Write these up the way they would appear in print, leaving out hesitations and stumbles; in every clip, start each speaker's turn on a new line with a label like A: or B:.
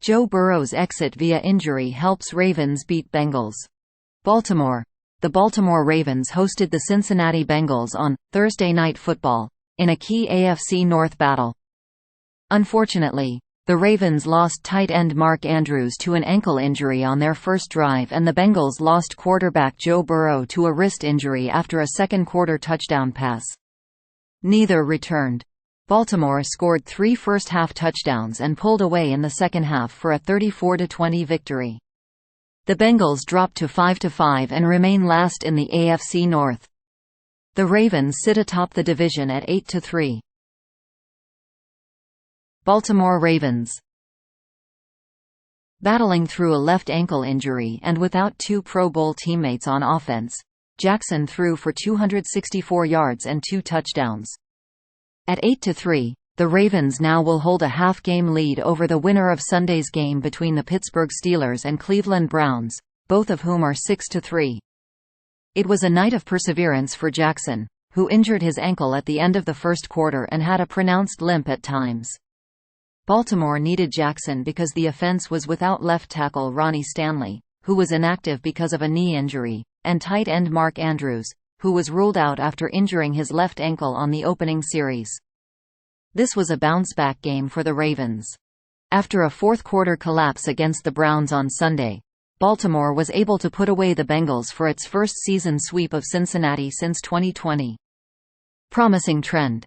A: Joe Burrow's exit via injury helps Ravens beat Bengals. Baltimore. The Baltimore Ravens hosted the Cincinnati Bengals on Thursday Night Football in a key AFC North battle. Unfortunately, the Ravens lost tight end Mark Andrews to an ankle injury on their first drive, and the Bengals lost quarterback Joe Burrow to a wrist injury after a second-quarter touchdown pass. Neither returned. Baltimore scored 3 first-half touchdowns and pulled away in the second half for a 34-20 victory. The Bengals dropped to 5-5 and remain last in the AFC North. The Ravens sit atop the division at 8-3. Baltimore Ravens. Battling through a left ankle injury and without 2 Pro Bowl teammates on offense, Jackson threw for 264 yards and 2 touchdowns. At 8-3, the Ravens now will hold a half-game lead over the winner of Sunday's game between the Pittsburgh Steelers and Cleveland Browns, both of whom are 6-3. It was a night of perseverance for Jackson, who injured his ankle at the end of the first quarter and had a pronounced limp at times. Baltimore needed Jackson because the offense was without left tackle Ronnie Stanley, who was inactive because of a knee injury, and tight end Mark Andrews, who was ruled out after injuring his left ankle on the opening series. This was a bounce-back game for the Ravens. After a fourth-quarter collapse against the Browns on Sunday, Baltimore was able to put away the Bengals for its first season sweep of Cincinnati since 2020. Promising trend.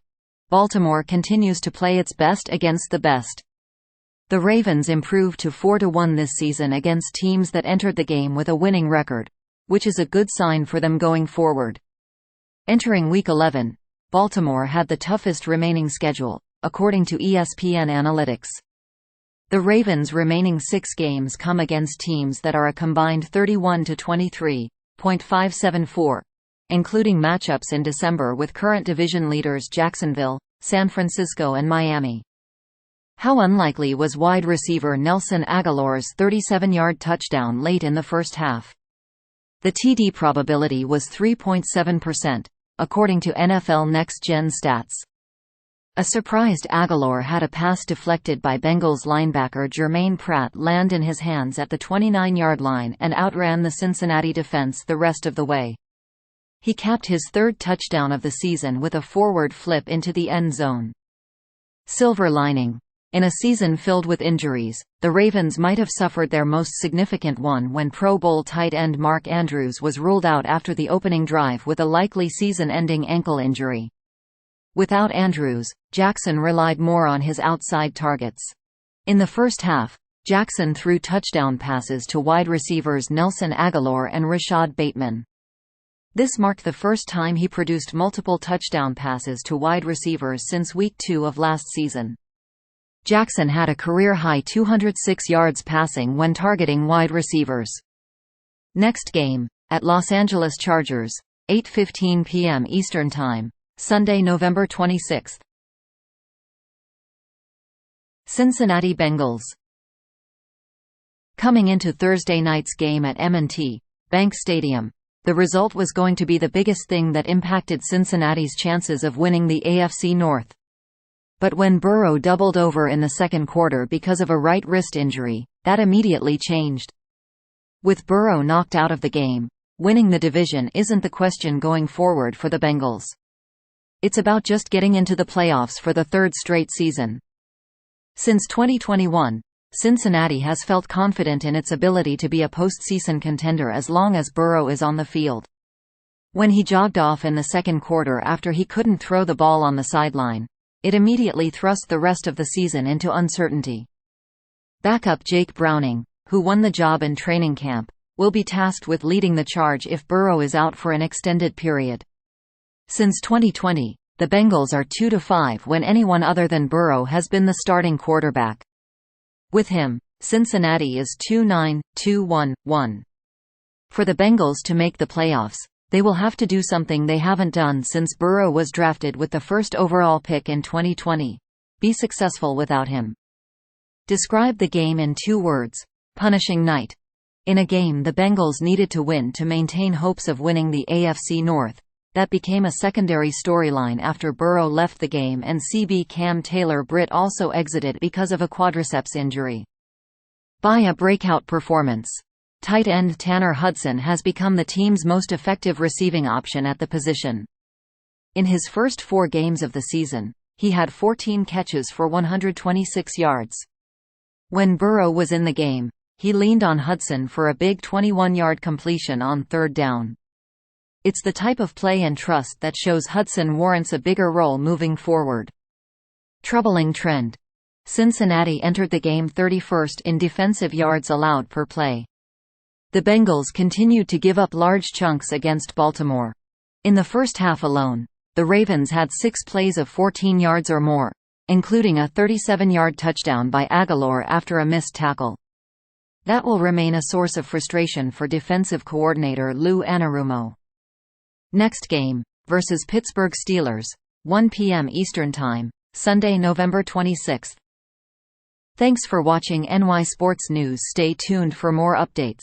A: Baltimore continues to play its best against the best. The Ravens improved to 4-1 this season against teams that entered the game with a winning record, which is a good sign for them going forward. Entering Week 11, Baltimore had the toughest remaining schedule, according to ESPN Analytics. The Ravens' remaining 6 games come against teams that are a combined 31-23.574, including matchups in December with current division leaders Jacksonville, San Francisco and Miami. How unlikely was wide receiver Nelson Agholor's 37-yard touchdown late in the first half? The TD probability was 3.7%, according to NFL Next Gen Stats. A surprised Agholor had a pass deflected by Bengals linebacker Jermaine Pratt land in his hands at the 29-yard line and outran the Cincinnati defense the rest of the way. He capped his 3rd touchdown of the season with a forward flip into the end zone. Silver lining. In a season filled with injuries, the Ravens might have suffered their most significant one when Pro Bowl tight end Mark Andrews was ruled out after the opening drive with a likely season-ending ankle injury. Without Andrews, Jackson relied more on his outside targets. In the first half, Jackson threw touchdown passes to wide receivers Nelson Agholor and Rashad Bateman. This marked the first time he produced multiple touchdown passes to wide receivers since Week 2 of last season. Jackson had a career-high 206 yards passing when targeting wide receivers. Next game, at Los Angeles Chargers, 8:15 p.m. Eastern Time, Sunday, November 26. Cincinnati Bengals. Coming into Thursday night's game at M&T Bank Stadium, the result was going to be the biggest thing that impacted Cincinnati's chances of winning the AFC North. But when Burrow doubled over in the second quarter because of a right wrist injury, that immediately changed. With Burrow knocked out of the game, winning the division isn't the question going forward for the Bengals. It's about just getting into the playoffs for the 3rd straight season. Since 2021, Cincinnati has felt confident in its ability to be a postseason contender as long as Burrow is on the field. When he jogged off in the second quarter after he couldn't throw the ball on the sideline, it immediately thrust the rest of the season into uncertainty. Backup Jake Browning, who won the job in training camp, will be tasked with leading the charge if Burrow is out for an extended period. Since 2020, the Bengals are 2-5 when anyone other than Burrow has been the starting quarterback. With him, Cincinnati is 2-9-2-1-1. For the Bengals to make the playoffs, they will have to do something they haven't done since Burrow was drafted with the 1st overall pick in 2020. Be successful without him. Describe the game in 2 words: punishing night. In a game the Bengals needed to win to maintain hopes of winning the AFC North, that became a secondary storyline after Burrow left the game and CB Cam Taylor-Britt also exited because of a quadriceps injury. By a breakout performance. Tight end Tanner Hudson has become the team's most effective receiving option at the position. In his first 4 games of the season, he had 14 catches for 126 yards. When Burrow was in the game, he leaned on Hudson for a big 21-yard completion on 3rd down. It's the type of play and trust that shows Hudson warrants a bigger role moving forward. Troubling trend. Cincinnati entered the game 31st in defensive yards allowed per play. The Bengals continued to give up large chunks against Baltimore. In the first half alone, the Ravens had 6 plays of 14 yards or more, including a 37-yard touchdown by Aguilar after a missed tackle. That will remain a source of frustration for defensive coordinator Lou Anarumo. Next game, versus Pittsburgh Steelers, 1 p.m. Eastern Time, Sunday, November 26. Thanks for watching NY Sports News. Stay tuned for more updates.